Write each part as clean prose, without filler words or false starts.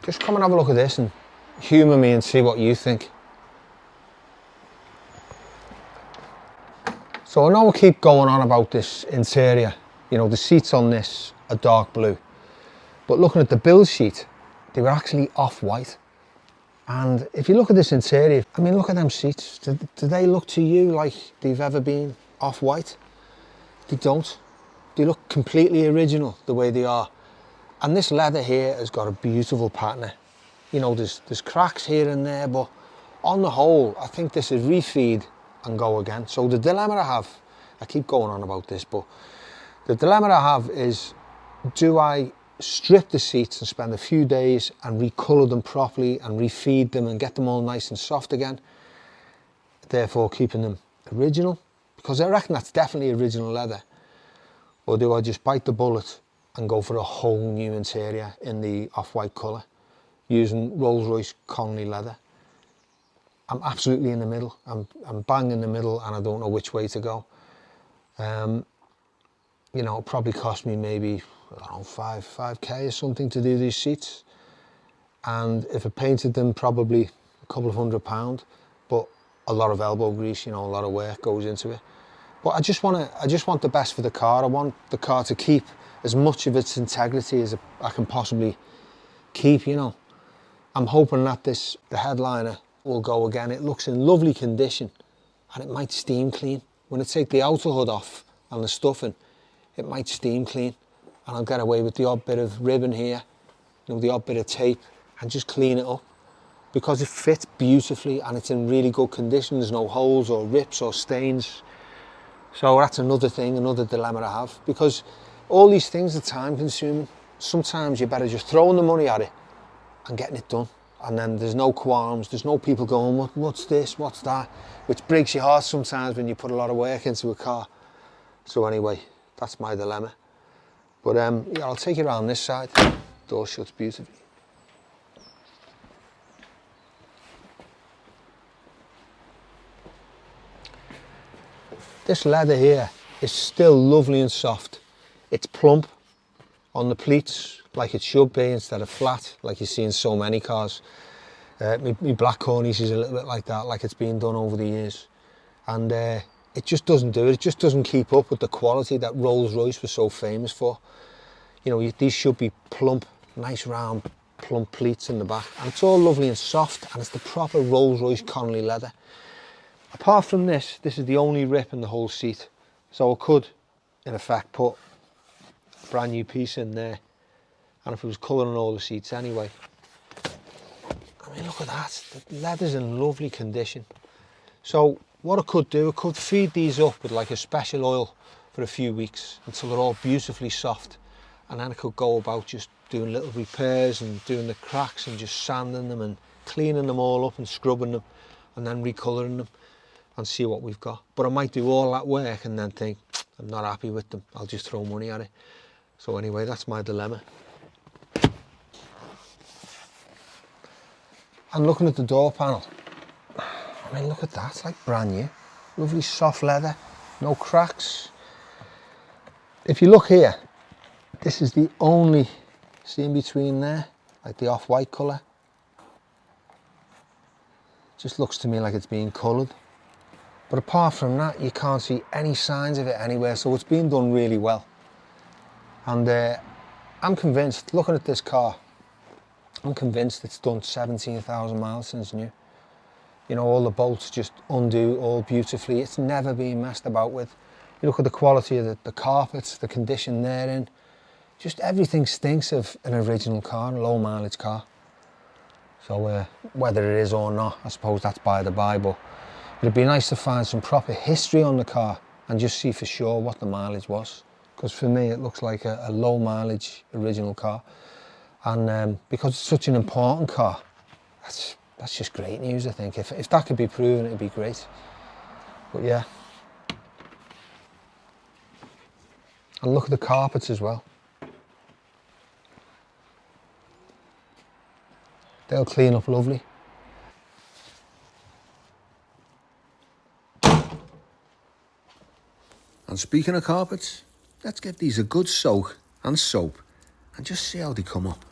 just come and have a look at this and humour me and see what you think. So I know we'll keep going on about this interior. You know, the seats on this are dark blue, but looking at the build sheet, they were actually off-white. And if you look at this interior, I mean, look at them seats. Do they look to you like they've ever been off-white? They don't. They look completely original the way they are. And this leather here has got a beautiful pattern. You know, there's cracks here and there, but on the whole, I think this is refeed and go again. So the dilemma I have, I keep going on about this, but the dilemma I have is, do I strip the seats and spend a few days and recolour them properly and refeed them and get them all nice and soft again, therefore keeping them original? Because I reckon that's definitely original leather. Or do I just bite the bullet and go for a whole new interior in the off-white colour using Rolls-Royce Conley leather? I'm absolutely in the middle. I'm bang in the middle and I don't know which way to go. You know, it probably cost me maybe, I don't know, 5k or something to do these seats. And if I painted them, probably a couple of £100, but a lot of elbow grease, you know, a lot of work goes into it. But I just want the best for the car. I want the car to keep as much of its integrity as I can possibly keep, you know. I'm hoping that the headliner will go again. It looks in lovely condition and it might steam clean. When I take the outer hood off and the stuffing, it might steam clean and I'll get away with the odd bit of ribbon here, you know, the odd bit of tape, and just clean it up, because it fits beautifully and it's in really good condition. There's no holes or rips or stains. So that's another thing, another dilemma I have, because all these things are time consuming. Sometimes you're better just throwing the money at it and getting it done. And then there's no qualms, there's no people going, what's this, what's that? Which breaks your heart sometimes when you put a lot of work into a car. So anyway, that's my dilemma. But yeah, I'll take you around this side. Door shuts beautifully. This leather here is still lovely and soft. It's plump on the pleats, like it should be, instead of flat, like you see in so many cars. My black cornice is a little bit like that, like it's been done over the years. And it just doesn't do it. It just doesn't keep up with the quality that Rolls-Royce was so famous for. You know, these should be plump, nice round, plump pleats in the back. And it's all lovely and soft, and it's the proper Rolls-Royce Conley leather. Apart from this is the only rip in the whole seat. So I could, in effect, put a brand new piece in there. And if it was colouring all the seats anyway. I mean, look at that. The leather's in lovely condition. So what I could do, I could feed these up with like a special oil for a few weeks until they're all beautifully soft. And then I could go about just doing little repairs and doing the cracks and just sanding them and cleaning them all up and scrubbing them and then recolouring them and see what we've got. But I might do all that work and then think, I'm not happy with them, I'll just throw money at it. So anyway, that's my dilemma. And looking at the door panel, I mean, look at that, it's like brand new. Lovely soft leather, no cracks. If you look here, this is the only, see in between there, like the off-white colour. Just looks to me like it's being coloured. But apart from that, you can't see any signs of it anywhere, so it's been done really well. And I'm convinced, looking at this car, I'm convinced it's done 17,000 miles since new. You know, all the bolts just undo all beautifully. It's never been messed about with. You look at the quality of the carpets, the condition they're in. Just everything stinks of an original car, a low mileage car. So whether it is or not, I suppose that's by the by, but it'd be nice to find some proper history on the car and just see for sure what the mileage was. Because for me, it looks like a low mileage original car. And because it's such an important car, that's just great news, I think. If that could be proven, it'd be great. But yeah. And look at the carpets as well. They'll clean up lovely. And speaking of carpets, let's give these a good soak and soap and just see how they come up.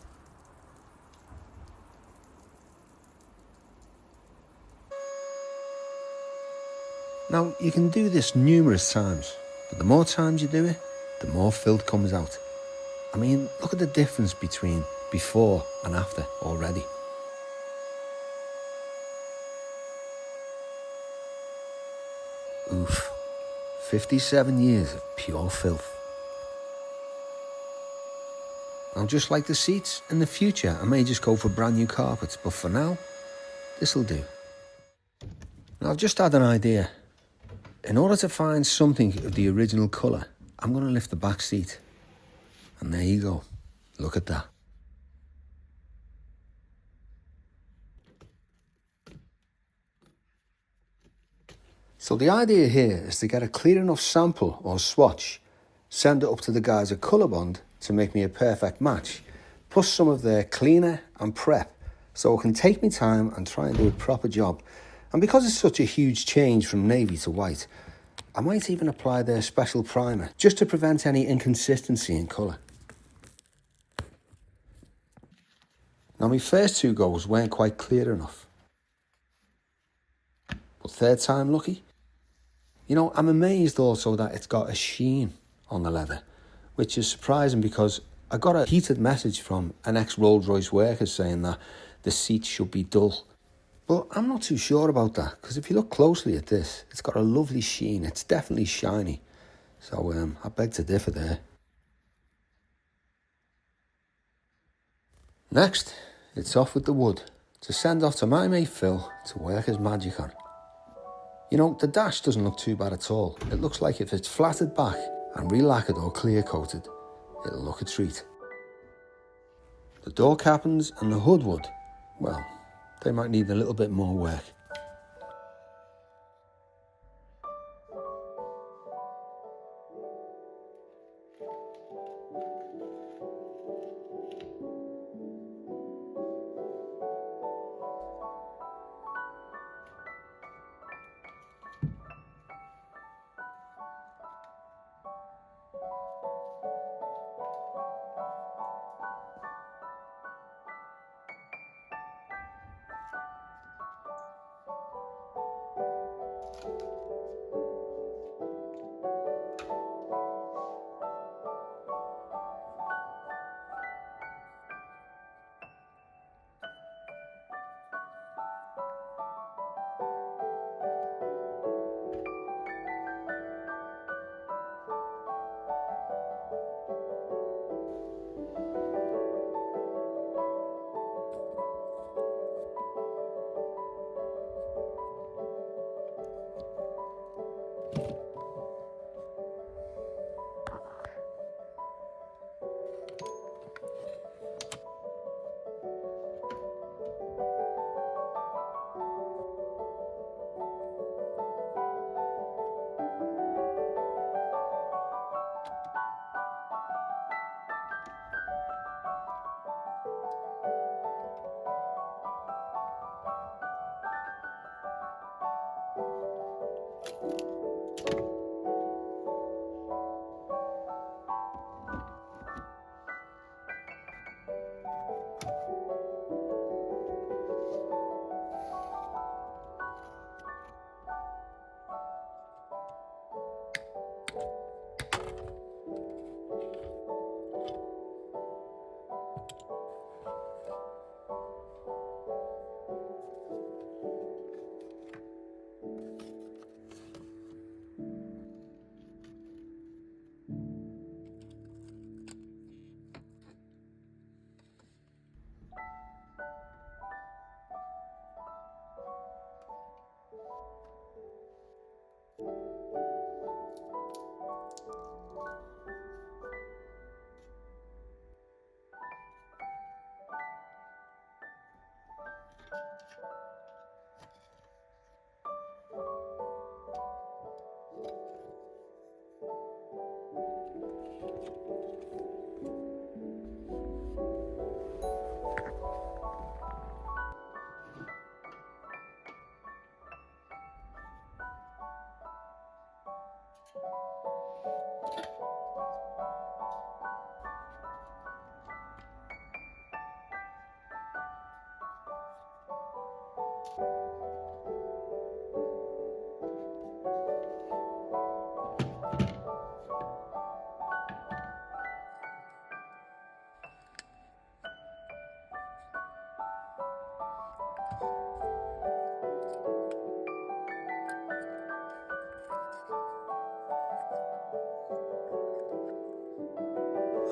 Now, you can do this numerous times, but the more times you do it, the more filth comes out. I mean, look at the difference between before and after already. Oof, 57 years of pure filth. Now, just like the seats, in the future I may just go for brand new carpets, but for now, this'll do. Now, I've just had an idea. In order to find something of the original colour, I'm going to lift the back seat. And there you go. Look at that. So the idea here is to get a clear enough sample or swatch, send it up to the guys at Colorbond to make me a perfect match, plus some of their cleaner and prep, so I can take my time and try and do a proper job. And because it's such a huge change from navy to white, I might even apply their special primer, just to prevent any inconsistency in colour. Now, my first two goes weren't quite clear enough, but third time lucky. You know, I'm amazed also that it's got a sheen on the leather, which is surprising because I got a heated message from an ex-Rolls-Royce worker saying that the seats should be dull. But I'm not too sure about that, because if you look closely at this, it's got a lovely sheen. It's definitely shiny. So I beg to differ there. Next, it's off with the wood to send off to my mate Phil to work his magic on. You know, the dash doesn't look too bad at all. It looks like if it's flattered back and re-lacquered or clear coated, it'll look a treat. The door capons and the hood wood, well, they might need a little bit more work.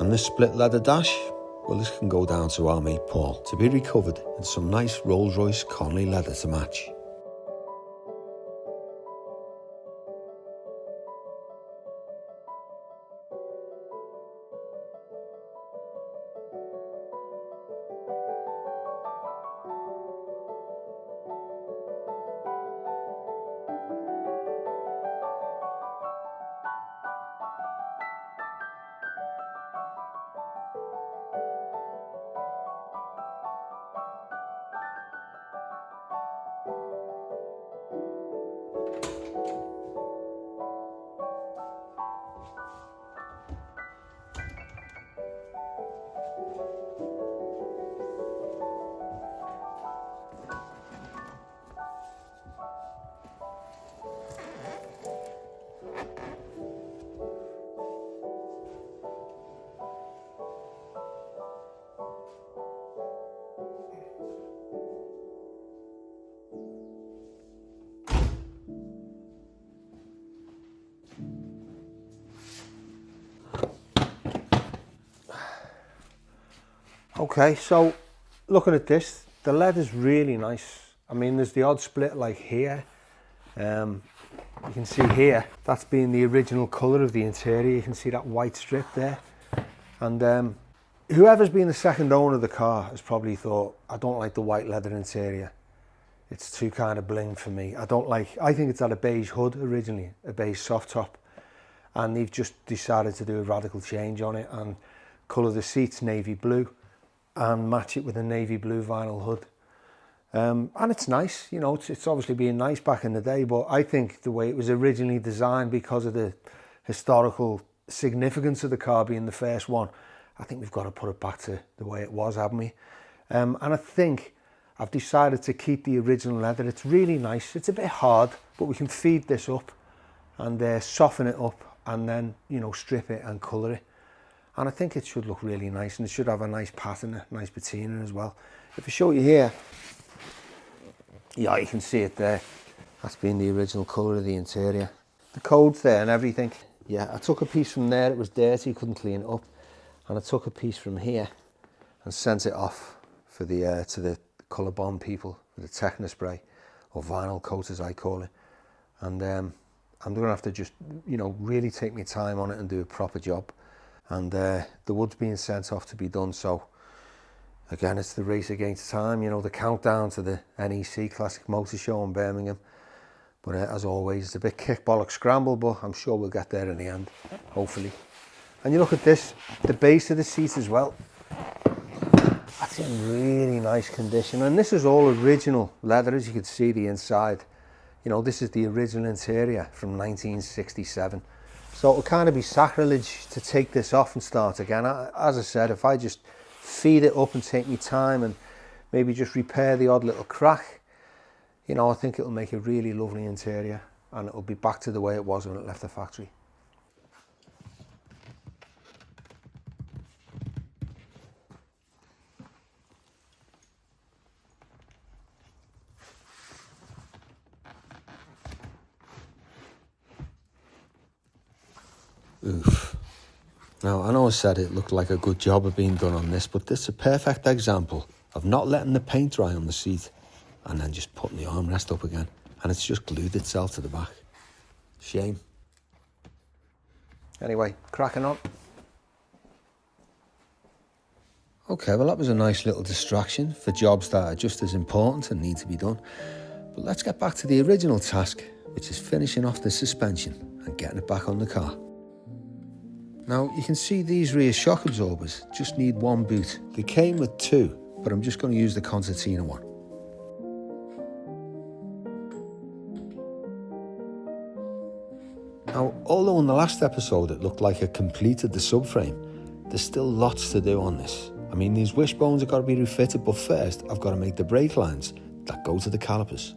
And this split leather dash, well, this can go down to our mate Paul to be recovered in some nice Rolls-Royce Conley leather to match. Okay, so looking at this, the leather's really nice. I mean, there's the odd split like here. You can see here, that's being the original colour of the interior. You can see that white strip there. And whoever's been the second owner of the car has probably thought, I don't like the white leather interior. It's too kind of bling for me. I think it's had a beige hood originally, a beige soft top. And they've just decided to do a radical change on it and colour the seats navy blue and match it with a navy blue vinyl hood. And it's nice, you know, it's obviously being nice back in the day, but I think the way it was originally designed, because of the historical significance of the car being the first one, I think we've got to put it back to the way it was, haven't we? And I think I've decided to keep the original leather. It's really nice. It's a bit hard, but we can feed this up and soften it up and then, you know, strip it and colour it. And I think it should look really nice, and it should have a nice pattern, a nice patina as well. If I show you here, yeah, you can see it there. That's been the original colour of the interior. The code's there and everything. Yeah, I took a piece from there, it was dirty, couldn't clean it up. And I took a piece from here and sent it off for the to the colour bond people with the Techno spray, or vinyl coat as I call it. And I'm going to have to just, you know, really take my time on it and do a proper job. And the wood's being sent off to be done, so again, it's the race against time, you know, the countdown to the NEC Classic Motor Show in Birmingham. But as always, it's a bit kick bollock scramble, but I'm sure we'll get there in the end, hopefully. And you look at this, the base of the seat as well, that's in really nice condition. And this is all original leather, as you can see the inside. You know, this is the original interior from 1967. So it'll kind of be sacrilege to take this off and start again. As I said, if I just feed it up and take me time and maybe just repair the odd little crack, you know, I think it'll make a really lovely interior and it'll be back to the way it was when it left the factory. Oof. Now, I know I said it looked like a good job of being done on this, but this is a perfect example of not letting the paint dry on the seat and then just putting the armrest up again, and it's just glued itself to the back. Shame. Anyway, cracking on. Okay, well that was a nice little distraction for jobs that are just as important and need to be done. But let's get back to the original task, which is finishing off the suspension and getting it back on the car. Now, you can see these rear shock absorbers just need one boot. They came with two, but I'm just going to use the concertina one. Now, although in the last episode it looked like I completed the subframe, there's still lots to do on this. I mean, these wishbones have got to be refitted, but first I've got to make the brake lines that go to the calipers.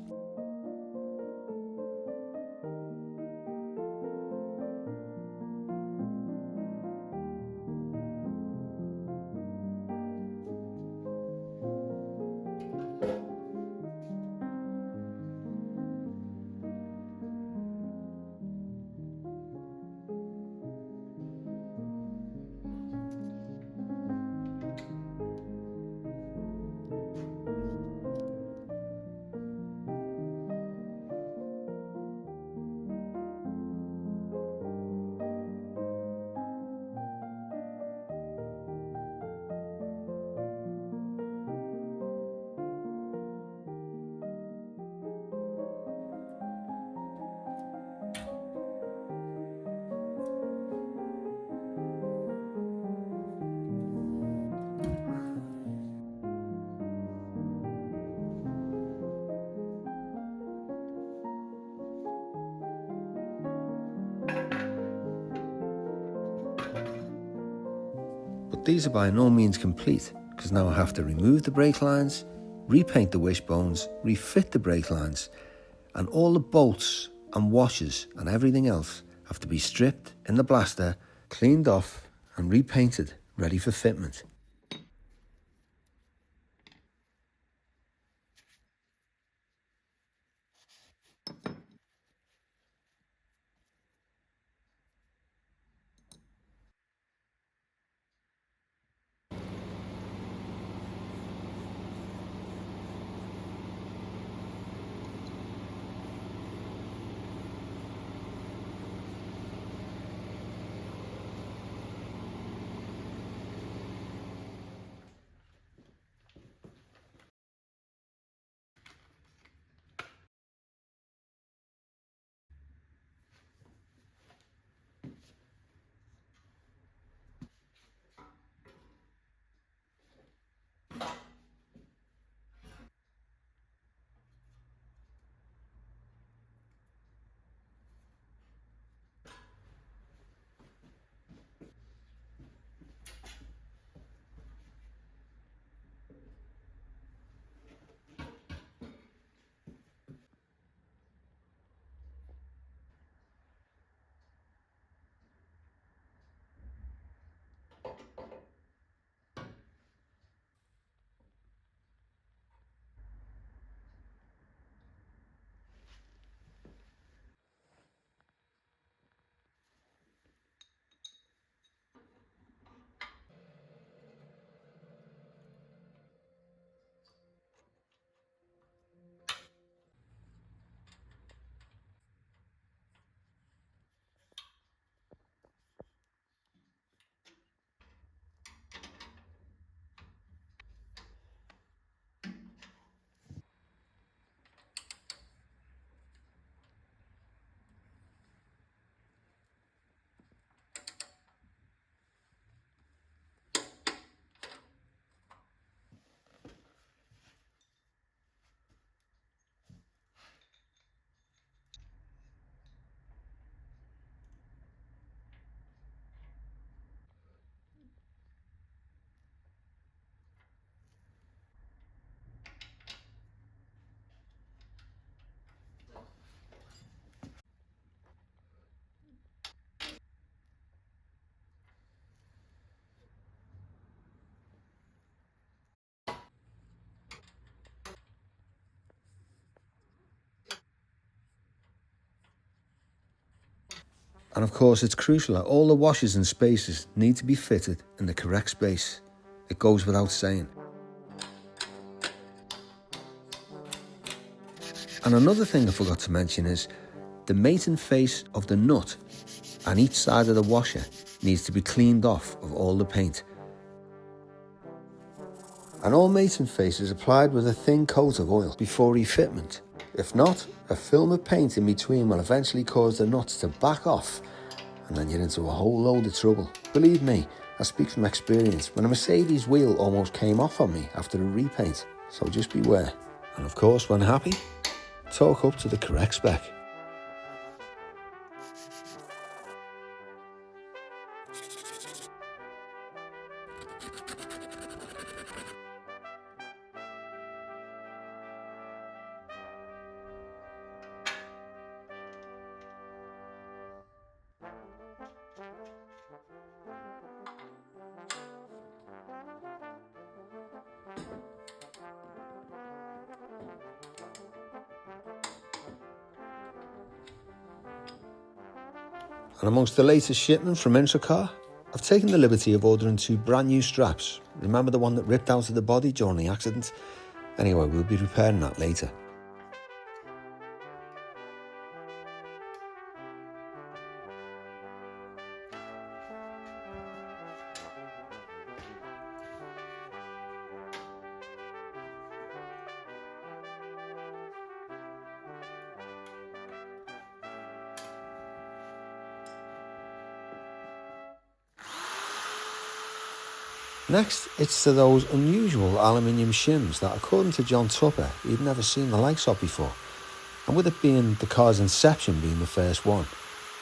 But these are by no means complete, because now I have to remove the brake lines, repaint the wishbones, refit the brake lines, and all the bolts and washers and everything else have to be stripped in the blaster, cleaned off and repainted, ready for fitment. And of course it's crucial that all the washers and spacers need to be fitted in the correct space. It goes without saying. And another thing I forgot to mention is the mate and face of the nut and each side of the washer needs to be cleaned off of all the paint. And all mate and face is applied with a thin coat of oil before refitment. If not, a film of paint in between will eventually cause the nuts to back off, and then you're into a whole load of trouble. Believe me, I speak from experience when a Mercedes wheel almost came off on me after a repaint, so just beware. And of course, when happy, torque up to the correct spec. And amongst the latest shipment from IntroCar, I've taken the liberty of ordering 2 brand new straps. Remember the one that ripped out of the body during the accident? Anyway, we'll be repairing that later. Next, it's to those unusual aluminium shims that, according to John Tupper, he'd never seen the likes of before. And with it being the car's inception being the first one,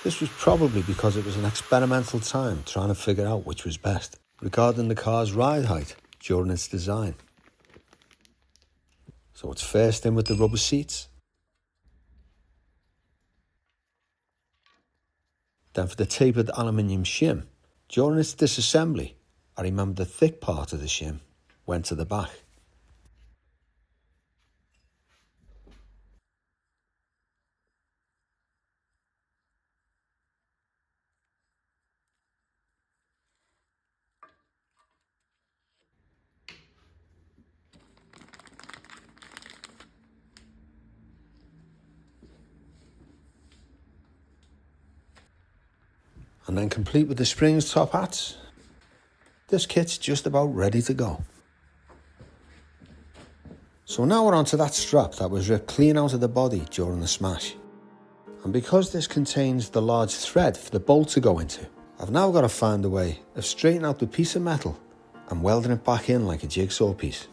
this was probably because it was an experimental time trying to figure out which was best. regarding the car's ride height during its design. So it's first in with the rubber seats. Then for the tapered aluminium shim, during its disassembly, I remember the thick part of the shim went to the back. And then complete with the springs, top hats, this kit's just about ready to go. So now we're onto that strap that was ripped clean out of the body during the smash. And because this contains the large thread for the bolt to go into, I've now got to find a way of straightening out the piece of metal and welding it back in like a jigsaw piece.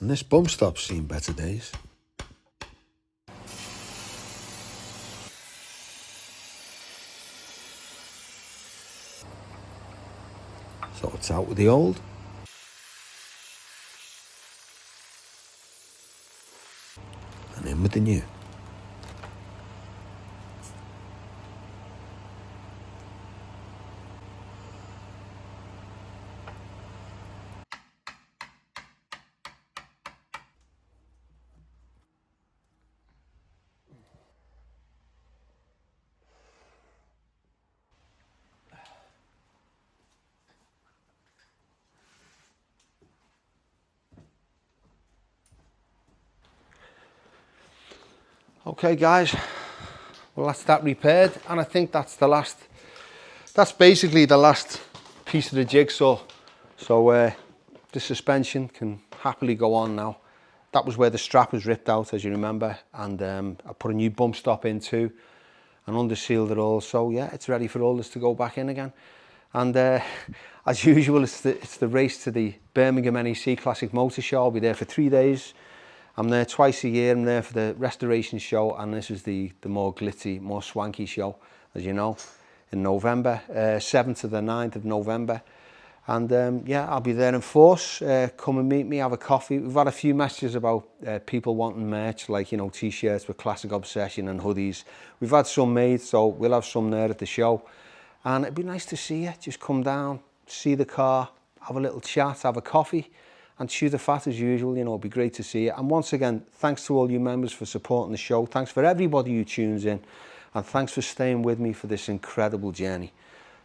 And this bump stop's seen better days. So it's out with the old and in with the new. Okay guys, well that's that repaired, and I think that's basically the last piece of the jigsaw. So the suspension can happily go on now. That was where the strap was ripped out, as you remember, and I put a new bump stop in too and under sealed it all. So yeah, it's ready for all this to go back in again. And as usual, it's the race to the Birmingham NEC Classic Motor Show. I'll be there for 3 days. I'm there twice a year. I'm there for the restoration show, and this is the more glitzy, more swanky show, as you know, in November, 7th to the 9th of November. And yeah, I'll be there in force. Come and meet me, have a coffee. We've had a few messages about people wanting merch, like, you know, t-shirts with Classic Obsession and hoodies. We've had some made, so we'll have some there at the show. And it'd be nice to see you. Just come down, see the car, have a little chat, have a coffee, and chew the fat as usual. You know, it'd be great to see you. And once again, thanks to all you members for supporting the show. Thanks for everybody who tunes in, and thanks for staying with me for this incredible journey.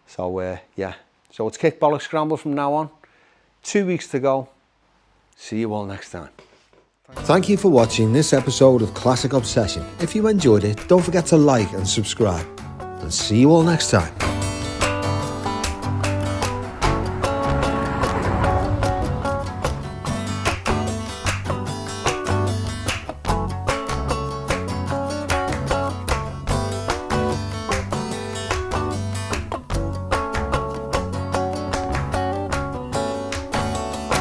So yeah, so it's Kick Bollock Scramble from now on. 2 weeks to go. See you all next time. Thank you for watching this episode of Classic Obsession. If you enjoyed it, don't forget to like and subscribe. And see you all next time.